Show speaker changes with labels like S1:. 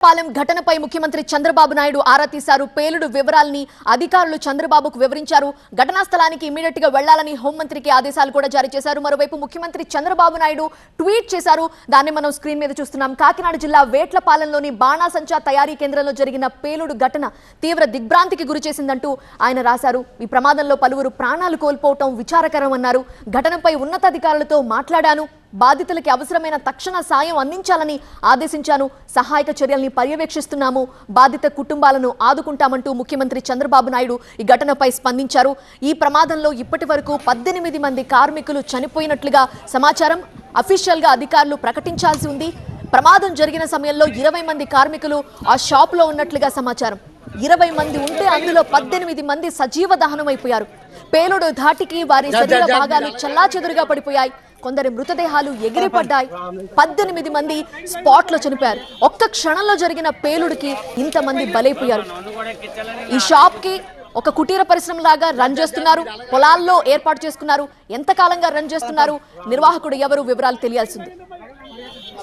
S1: పాలెం ఘటనపై ముఖ్యమంత్రి చంద్రబాబు నాయుడు ఆరా తీశారు. పేలుడు వివరాలని అధికారులు చంద్రబాబుకు వివరించారు. ఘటనా స్థలానికి ఇమిడియట్ గా వెళ్లాలని హోంమంత్రికి ఆదేశాలు కూడా జారీ చేశారు. మరోవైపు ముఖ్యమంత్రి చంద్రబాబు నాయుడు ట్వీట్ చేశారు. దాన్ని మనం స్క్రీన్ మీద చూస్తున్నాం. కాకినాడ జిల్లా వేట్లపాలెంలోని బాణాసంచా తయారీ కేంద్రంలో జరిగిన పేలుడు ఘటన తీవ్ర దిగ్భ్రాంతికి గురిచేసిందంటూ ఆయన రాశారు. ఈ ప్రమాదంలో పలువురు ప్రాణాలు కోల్పోవటం విచారకరం అన్నారు. ఘటనపై ఉన్నతాధికారులతో మాట్లాడాను. బాధితులకి అవసరమైన తక్షణ సాయం అందించాలని ఆదేశించాను. సహాయక చర్యల్ని పర్యవేక్షిస్తున్నాము. బాధిత కుటుంబాలను ఆదుకుంటామంటూ ముఖ్యమంత్రి చంద్రబాబు నాయుడు ఈ ఘటనపై స్పందించారు. ఈ ప్రమాదంలో ఇప్పటి వరకు 18 మంది కార్మికులు చనిపోయినట్లుగా సమాచారం అఫీషియల్ గా అధికారులు ప్రకటించాల్సి ఉంది. ప్రమాదం జరిగిన సమయంలో 20 మంది కార్మికులు ఆ షాప్ లో ఉన్నట్లుగా సమాచారం. 20 మంది ఉంటే అందులో 18 మంది సజీవ దహనమైపోయారు. పేలుడు ధాటికి వారి శరీర భాగాలు చల్లాచెదురుగా పడిపోయాయి. కొందరి మృతదేహాలు ఎగిరిపడ్డాయి. 18 మంది స్పాట్ లో చనిపోయారు. ఒక్క క్షణంలో జరిగిన పేలుడికి ఇంతమంది బలైపోయారు. ఈ షాప్ కి ఒక కుటీర పరిశ్రమ లాగా రన్ చేస్తున్నారు. పొలాల్లో ఏర్పాటు చేసుకున్నారు. ఎంతకాలంగా రన్ చేస్తున్నారు, నిర్వాహకుడు ఎవరు, వివరాలు తెలియాల్సింది.